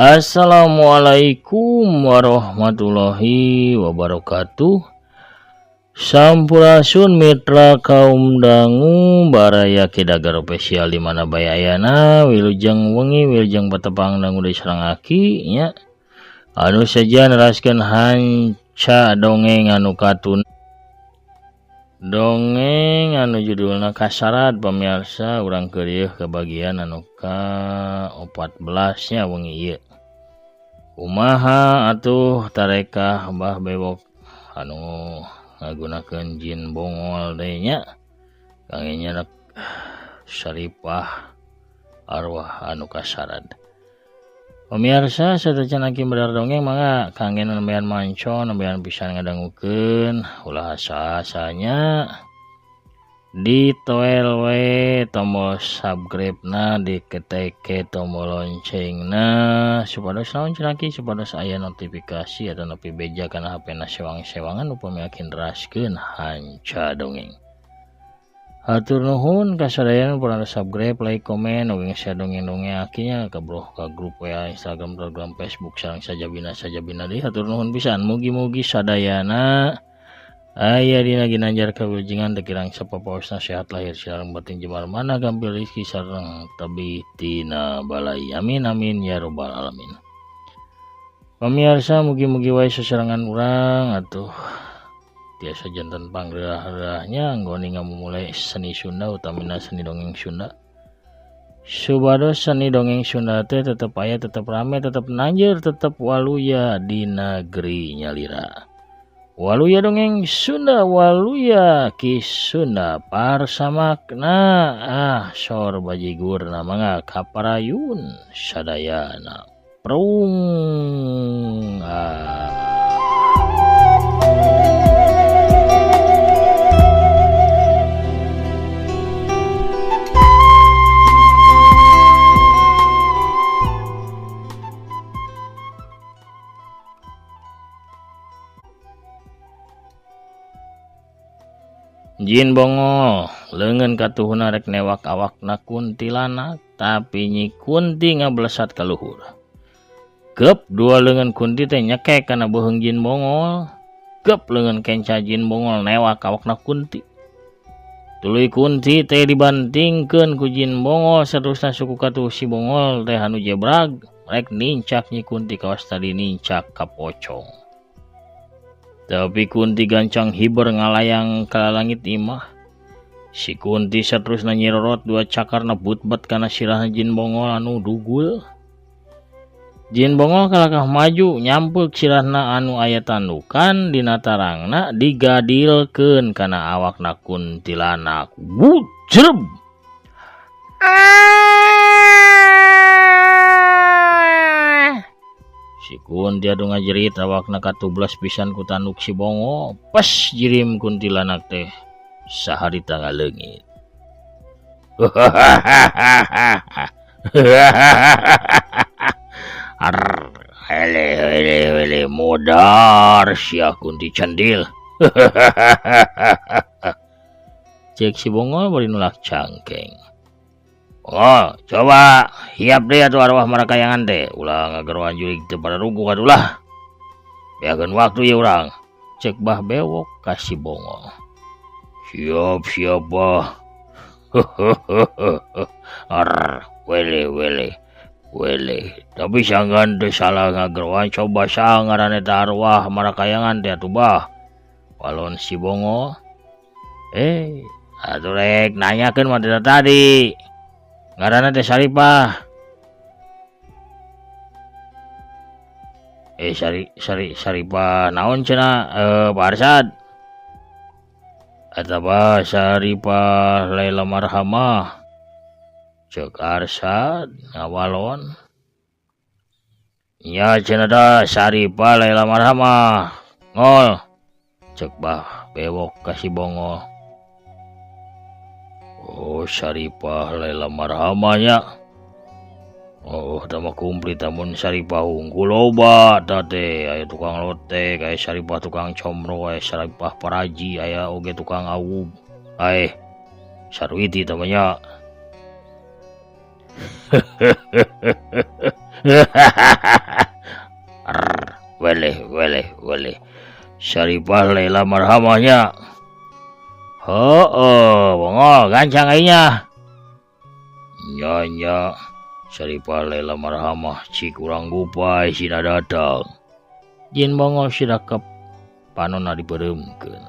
Assalamualaikum warahmatullahi wabarakatuh. Sampurasun mitra kaum dangu baraya kidagar spesial di mana bayayana wilujeng wengi wilujeng patepang dangu diserangaki nya anu saja neraskeun hanca dongeng anu katun dongeng anu judulna Kasarat. Pamirsa urang keur ke bagian anu ka 14 nya wengi ieu. Kumaha atuh tarekah Mbah Bewok anu ngagunakeun jin bongol deui nya kangge nyanak saripah arwah anu kasarat. Pamirsa satecenaki bener dongeng mangga kangge nembean mancon nembean pisan ngadangukeun ulah asa-asanya ditoel we tombol subscribe-na diketek tombol loncengna supados naon cenaki supados aya notifikasi atau nepi beja kana HP-na sewang-sewangan upami akin raskeun hanca dongeng. Hatur nuhun kasadayana pura subscribe, like, komen, ugi share dongeng-dongeng akinya ka grup WA, Instagram, Telegram, Facebook sareng sajabina deui. Hatur nuhun pisan mugi-mugi sadayana aya dina ginanjar kawilujengan teu kirang sapapaosna sehat lahir sareng batin jemal mana gampil rezeki sareng tabi tina balai. Amin amin ya rabbal alamin. Pamirsa mugi-mugi wae sasarengan urang atuh tiasa janten pangreurah-reurahnya anggoni ngamumulai seni Sunda utamina seni dongeng Sunda. Supados seni dongeng Sunda teh tetep aya, tetep rame, tetep nanjeur, tetep waluya di negeri nyalira. Waluya dongeng Sunda, waluya ki Sunda parsamakna sor bajigurna mangga kaparayun sadayana prung Jin bongol leungeun katuhuna rek newak awakna kuntilanak tapi nyi kunti ngablesat ka luhur. Gep dua leungeun kunti teh nyekek kana beuheung jin bongol. Gep leungeun kenca jin bongol newak awakna kunti. Tuluy kunti teh dibantingkeun ku jin bongol saterusna suku katuh si bongol teh anu jebrag rek nincak nyi kunti kawas tadi nincak ka pocong. Tapi kunti gancang hiber ngalayang ka langit imah. Si kunti saterusna nyirorot dua cakarna butbet kana sirahna jin bongol anu dugul. Jin bongol kalakah maju nyampeuk sirahna anu aya tandukan dina tarangna digadilkeun kana awakna kuntilanak. Wujreb. Si kunti adu ngajerit awakna katublas pisan ku tanduk si bongol. Pas jirim kuntilanak teh saharita ngaleungit. Hele modar sia kunti candil. Cek si bongol bari nulak cangkeng. Oh, coba hiap deh atuh arwah marakayangan teh. Ulah ngageroan jurig teu pada rugu kadulah. Beakeun waktu ye urang. Cek Bah Bewok ka si bongol. Siap bah. Wele. Tapi sanggan teu salah ngageroan coba sangaran eta arwah marakayangan teh atuh bah. Walon si bongol. Atuh rek nanyakeun mah tadi. Ngaranna teh Saripah. Saripah naon cenah Pak Arsad? Eta bah Saripah Laila Marhamah. Cek Arsad ngawalon. Nya cenah da Saripah Laila Marhamah. Ngol. Cek Bah Bewok ka si bongol. Oh, Saripah Laila Marhamanya. Oh, tama kumplit amun Saripah unggul loba teh aya tukang lotek, aya Saripah tukang comro, aya Saripah paraji, aya oge tukang awub. Sarwiti tamanya. Weleh. Syaripah Laila marhamahnya. Bongol gancang ainya. Nya. Syaripah Laila marhamah cik kurang gupai sina datang. Jin bongol sidakep panonna diberemkeun.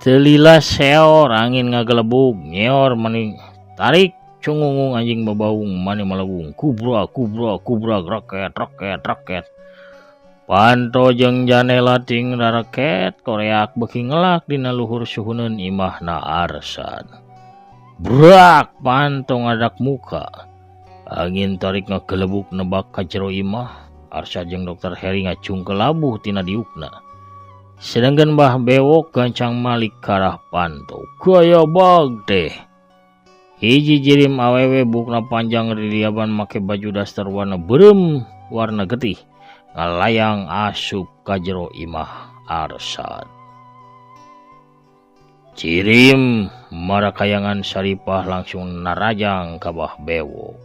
Telila seor angin ngagelebug nyeor mani tarik cungungung anjing babaung mani malawung kubra roket. Panto jeung janela ting raket koreak beuki ngelak dina luhur suhuneun imahna Arsad. Brak panto ngadak muka. Angin tarik ngagelebug nebak ka jero imah. Arsad jeung Dokter Heri ngacung labuh tina diukna. Sedangkan Mbah Bewok gancang malik karah panto. Gaya bag teh. Hiji jirim awewe bukna panjang riliaban make baju daster warna berem warna getih. Ngalayang asup ka jero imah Arsad. Jirim marakayangan Syaripah langsung narajang ka Mbah Bewok.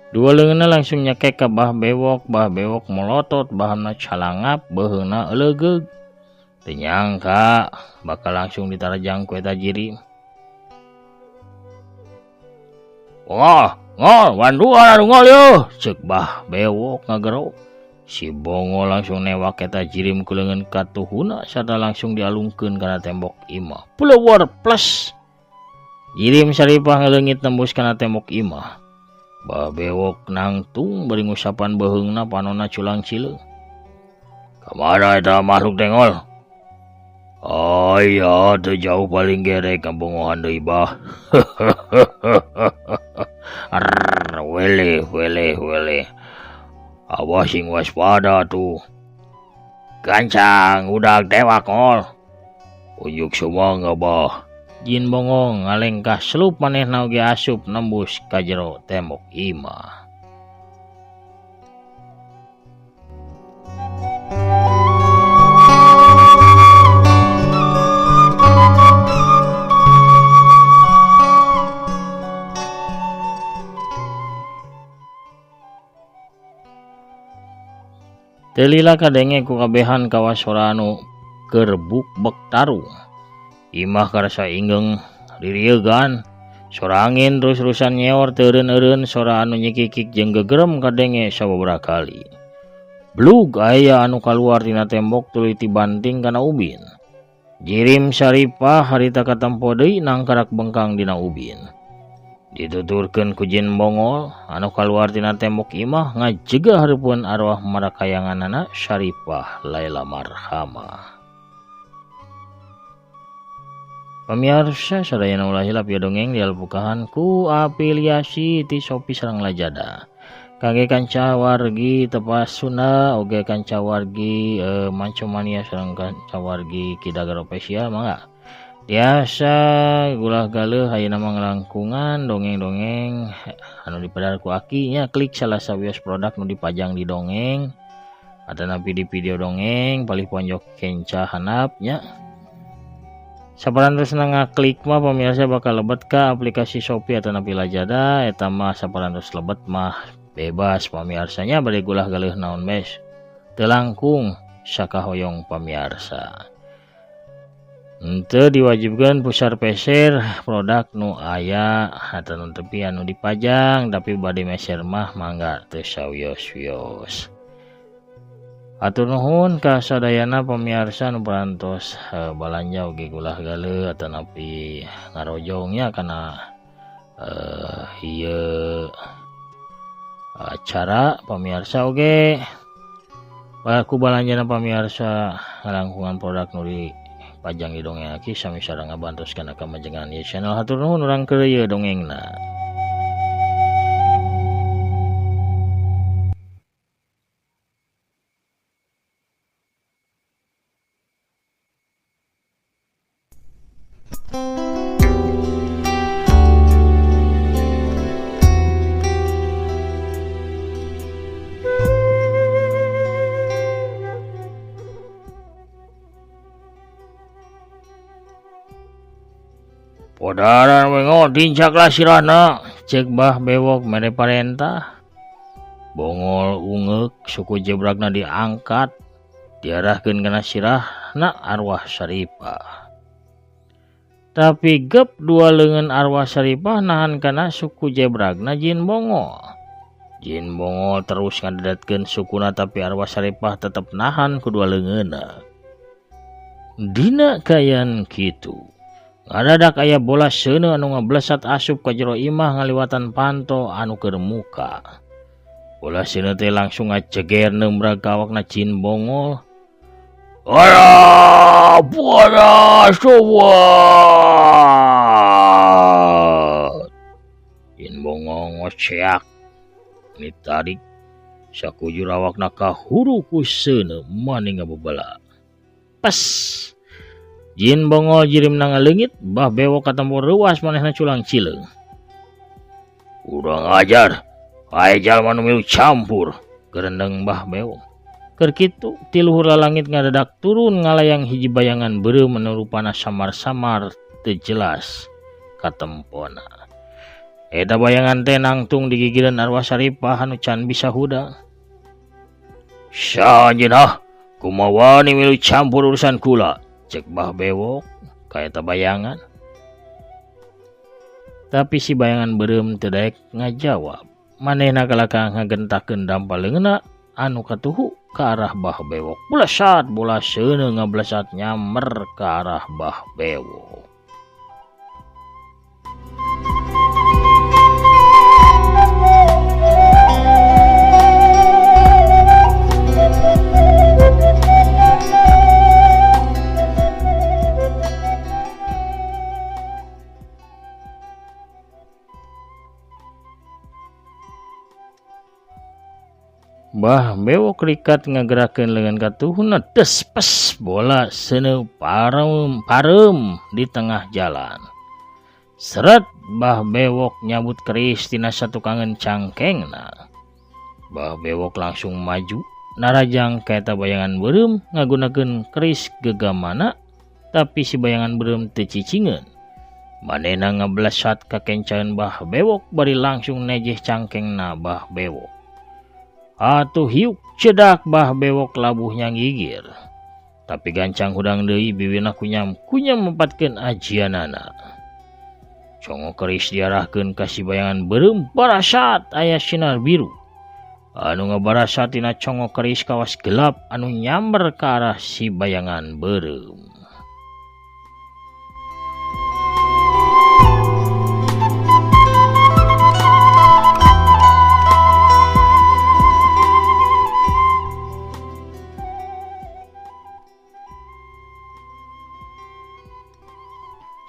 Dua leungeunna langsung nyekek ka Mbah Bewok melotot bahanna calangap beuheungna elegeug. Teu nyangka bakal langsung ditarajang ku eta jirim. Ngol, wanduan anu ngol yo, ceuk Mbah Bewok ngagero. Si Bongo langsung newak eta jirim ku leungeun katuhuna sarta langsung dialungkeun kana tembok imah. Puleuweur plus. Jirim Syaripah ngeleungit tembus kana tembok imah. Mbah Bewok nangtung bari ngusapan beuheungna panonna culang cileung. Kamana eta makhluk tengol? Aya teu jauh paling gerek kabongohan deui bah. Weleh. Awas sing waspada tuh. Gancang udag dewak ngol. Unjuk sumangga bah. Jin Bongo ngalengkah selup manehna oge asup nembus ka jero tembok imah. Telila kadenge ku kabehan kawasora anu keur bukbek tarung. Imah karasa ingeung ririegan. Sora angin terus-terusan nyeor teureun-eureun sora anu nyikikik jeung gegerem kadenge sababaraha kali. Blug aya anu kaluar tina tembok tuluy tibanting kana ubin. Jirim Syaripah harita katempo deui nangkarak bengkang dina ubin. Dituturkeun ku Jin Bongol anu kaluar tina tembok imah ngajegah hareupeun arwah marakayanganna Syaripah Laila marhamah. Pamirsa sadayana ulah hilap ya dongeng dialpukahan ku afiliasi ti Shopee sareng Lazada. Kangge kanca wargi tepas Sunda oge kanca wargi Mancomania sareng kanca wargi Kidagar Official mangga. Biasa gulah galeuh ayeuna mah ngelangkungan dongeng-dongeng anu dipadar ku Aki nya klik salah sawios produk nu dipajang di dongeng atanapi di video dongeng palih ponjok kenca handap nya. Saparantos ngaklik mah pamirsa bakal lebet ka aplikasi Shopee atau napi Lazada eta mah saparantos lebet mah bebas pamirsanya bade gulah galeuh naon bes teu langkung sakahoyong pamirsa. Henteu diwajibkeun pusar peser produk nu aya atau nu tepi anu dipajang tapi bade meser mah mangga teu sawios-wios. Atur nuhun ka sadayana pamirsa nu parantos balanja oge gulah galeuh atanapi ngarojongnya kana ieu acara pamirsa oge baku balanjana pamirsa ngalangkungan produk nu dipajang di dongeng Aki sami sareng ngabantos kana kamajengan ieu channel. Hatur nuhun urang keur ieu dongengna. Kodaran wengo dincaklah sirahna, cek Bah Bewok mere parentah. Bongol ungek suku jebragna diangkat, diarahkeun kana sirahna arwah Saripah. Tapi gep dua leungeun arwah Saripah nahan kana suku jebragna Jin Bongol. Jin Bongol terus ngadedatkeun sukuna tapi arwah Saripah tetep nahan kedua leungeunna. Dina kayan kitu, ngadadak aya bola seuneu anu ngablesat asup ka jero imah ngaliwatan panto anu keur muka. Bola seuneu teh langsung ngaceger neumbrag ka awakna Jin Bongol. Ara buana sobat. Jin Bongol ngoceak nitarik sakujur awakna kahuru ku seuneu maning ngabebala. Pas Jin Bongol jirimna ngaleungit, Bah Bewok katempo reuas manehna culang cileung. Urang ajar, aya jalma nu milu campur, gerendeng Bah Bewok. Keur kitu ti luhur lalangit ngadadak turun ngalayang hiji bayangan beureum anu rupana samar-samar teu jelas katempona. Eta bayangan teh nangtung di gigireun arwah Saripah anu can bisa huda. Sanjeunah, kumaha wani milu campur urusan kula, cek Bah Bewok ka eta bayangan. Tapi si bayangan beureum teu daek ngajawab. Manehna kalaka ngagentakkeun dampal leungeunna anu katuhu ka arah Bah Bewok. Blesat bola seuneu ngablesat nyamer ka arah Bah Bewok. Bah Bewok rikat ngagerakeun leungeun katuhuna tes pes bola seuneu parem di tengah jalan. Seret Bah Bewok nyabut keris tina satukangeun cangkengna. Bah Bewok langsung maju narajang ka eta bayangan beureum ngagunakeun keris gegamana, tapi si bayangan beureum teu cicingeun. Manehna ngablesat ka kencaeun Bah Bewok bari langsung nejeh cangkengna Bah Bewok. Atuh hiuk cedak Bah Bewok labuhnya gigir. Tapi gancang hudang deui biwirna kunyam mempatkeun ajianana. Congo keris diarahkeun ka si bayangan beureum barasat aya sinar biru. Anu ngabarasat tina congo keris kawas gelap anu nyamber ka arah si bayangan beureum.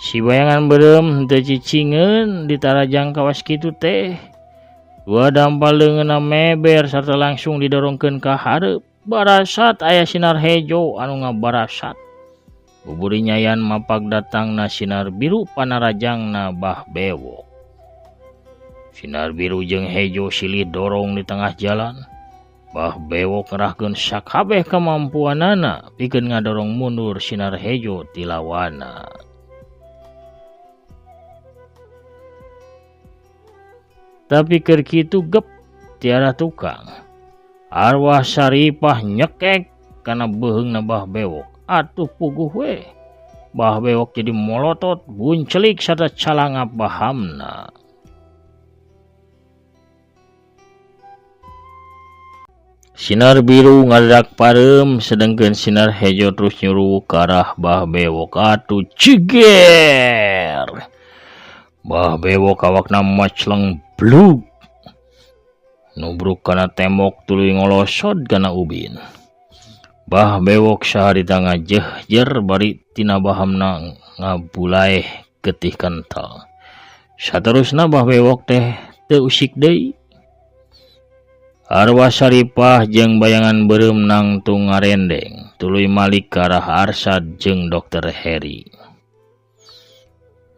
Si bayangan beureum teu cicingeun ditarajang kawas kitu teh. Dua dampal leungeunna meber sarta langsung didorongkeun ka hareup. Barasat aya sinar hejo anu ngabarasat. Buburi nyayan mapag datangna sinar biru panarajangna Bah Bewok. Sinar biru jeung hejo silih dorong di tengah jalan. Bah Bewok ngerahkeun sakabeh kamampuanana pikeun ngadorong mundur sinar hejo ti lawanna. Tapi keur kitu gep tiara tukang. Arwah Saripah nyekek kana beuheungna Bah Bewok. Atuh puguh we. Bah Bewok jadi molotot, buncelik sarta calangap bahamna. Sinar biru ngadadak parem sedengkeun sinar hejo terus nyuruh ke arah Bah Bewok. Atuh ciger. Bah Bewok awakna macleng blug. Nubruk kana tembok tuluy ngolosot kana ubin. Bah Bewok saharita ngajehjer bari tina bahamna ngabulaeh getih kental. Saterusna Bah Bewok teh teu usik deui. Arwah Saripah jeung bayangan beureum nangtung ngarendeng tuluy malik ka arah Arsad jeung Dokter Heri.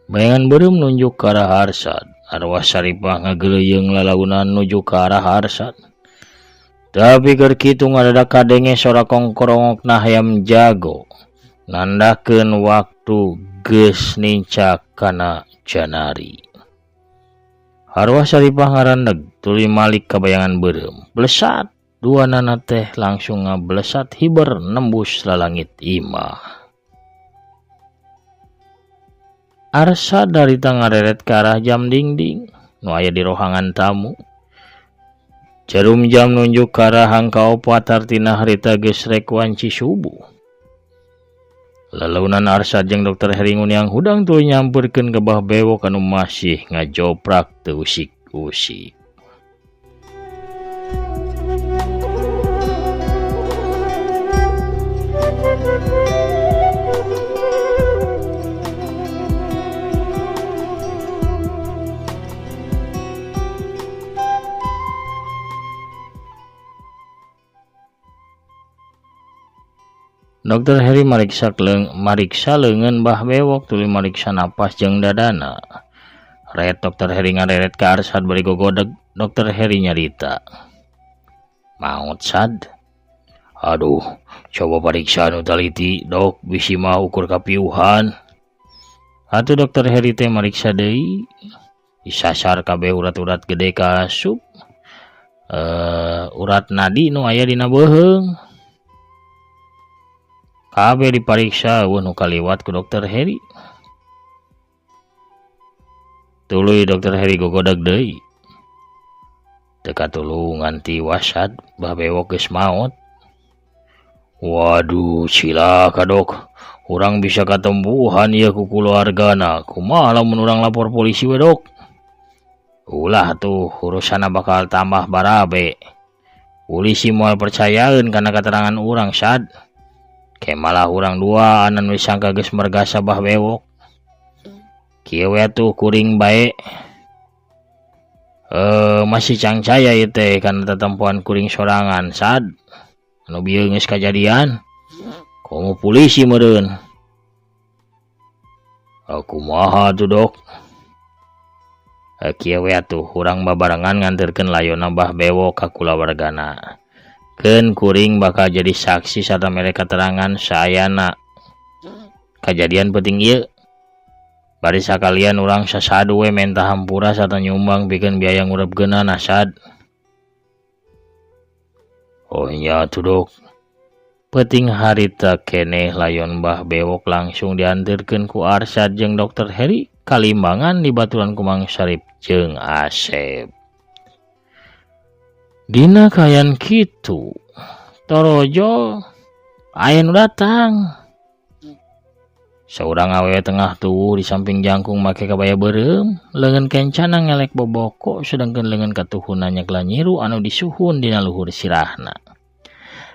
Bayangan beureum nunjuk ka arah Arsad. Arwah Saripah ngageleyeung lalaunan nuju ka arah Arsad. Tapi keur kitu ngadadak kadenge sora kongkorongokna hayam jago. Nandakeun waktu geus nincak kana Janari. Arwah Saripah ngarandeg tuluy malik kabayangan beureum. Blesat dua nana teh langsung ngablesat hiber nembus lalangit imah. Arsad dari tangareret ke arah jam dingding nu aya di rohangan tamu. Jarum jam nunjuk ke arah angka 4 artina harita geus rek wanci subuh. Lalaunan Arsad jeung Dokter Heri nguniang hudang tuluy nyamperkeun ke bah bewok anu masih ngajoprak teu usik-usik. Dokter Heri mariksa leungeun bah bewok tuluy mariksa napas jeung dadana. Ret Dokter Heri ngareret ka Arsad bari gogodeg. Dokter Heri nyarita. Maot Sad? Aduh, coba pariksa anu taliti, dok, bisi mah ukur kapiuhan. Atuh Dokter Heri teh mariksa deui. Disasar kabeh urat-urat gede ka asup. Urat nadi nu aya dina beuheung. Kabeh dipariksa nu kaliwat ku Dokter Heri. Tuluy Dokter Heri gogodeg deui. Teu katulung nganti wasad bah bewok geus maot. Waduh, cilaka dok. Urang bisa katembuhan ieu ku keluargana. Kumaha lamun urang lapor polisi we dok? Ulah tuh urusanna bakal tambah barabe. Polisi moal percayaeun kana keterangan urang Sad. Kayak malah urang dua anan wis sangka geus mergasa bah bewok. Kieu we tuh kuring bae. Masih cangcaya ieu teh kana tatempoan kuring sorangan Sad. Anu bieu geus kajadian. Komo polisi meureun. Kumaha tuh dok? Kieu we tuh urang babarengan nganterkeun layonna bah bewok ka kulawargana. Keun kuring bakal jadi saksi sarta mere keterangan saayana kajadian penting ieu. Bari sakalian urang sasadu we menta hampura sarta nyumbang pikeun biaya ngurepkeunana Sad. Oh nya tuh dok. Peuting harita keneh layon bah bewok langsung dianterkeun ku Arsad jeung Dokter Heri kalimbangan di baturan ku Mang Sarip jeung Asep. Dina kayan kitu, torojo aya nu datang. Saurang awewe tengah tuwuh di samping jangkung make kabaya beureum, leungeun kencana ngelek boboko sedengkeun leungeun katuhuna nyegla nyiru anu disuhun dina luhur sirahna.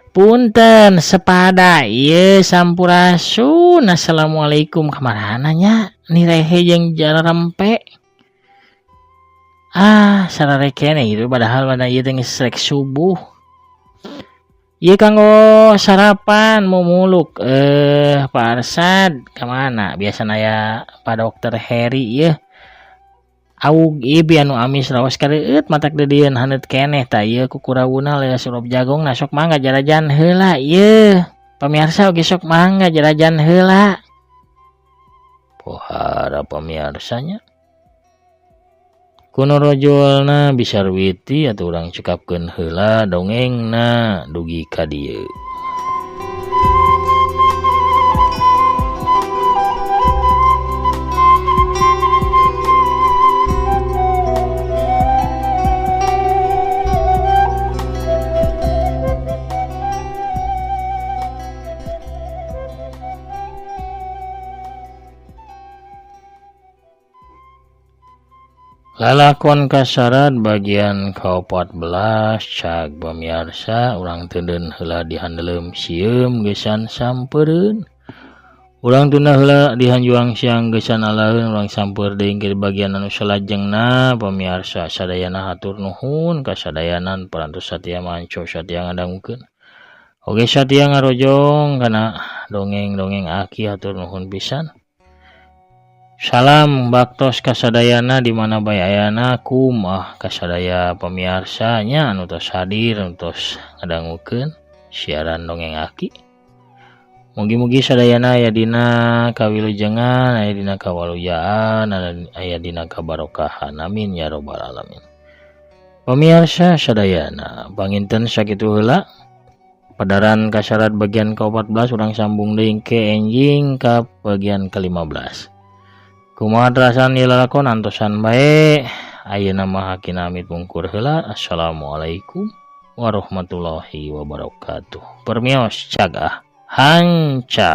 Punten sepada ieu sampurasun. Assalamualaikum kamaraha nya nirehe jeung jararempe. Sarare keneh itu padahal pada ieu teh geus rek subuh. Ieu kanggo sarapan mumuluk. Pak Arsad ka mana? Biasana aya Pak Dokter Heri ieu. Aug ieu anu amis raos kareueut matak dedieun haneut keneh tah ieu kukurawuna leus surup jagongna sok mangga jarajan heula ieu. Pamirsa oge sok mangga jarajan heula. Pohara pamirsanya. Kuno rojolna bisarwiti atuh urang cekapkeun heula dongengna dugi ka dieu. Lalakon kasarat bagian ke-14 cag pamirsa urang teudeun heula dihandeuleum sieum geusan sampeureun. Urang tunda heula dihanjuang siang geusan alaeun urang sampeur deui ke bagian anu salajengna pamirsa sadayana hatur nuhun kasadayanan parantos satia manco satia ngadangukeun. Oge satia ngarojong kana dongeng-dongeng aki hatur nuhun pisan. Salam baktos kasadayana di mana bae ayana kumah kasadaya pamirsa nya anu tos hadir anu tos ngadangukeun siaran dongeng aki. Mugi-mugi sadayana aya dina kawilujengan, aya dina kawalujaan, aya dina kabarokahan. Amin ya robbal alamin. Pemirsa sadayana, panginten sakitu heula padaran kasyarat bagian ke-14 urang sambung deui ke enjing ka bagian ke-15. Kumaha terasan ieu lalakon antosan bae. Ayeuna mah hakina amit pungkur heula. Assalamualaikum warahmatullahi wabarakatuh. Permios cagah hanca.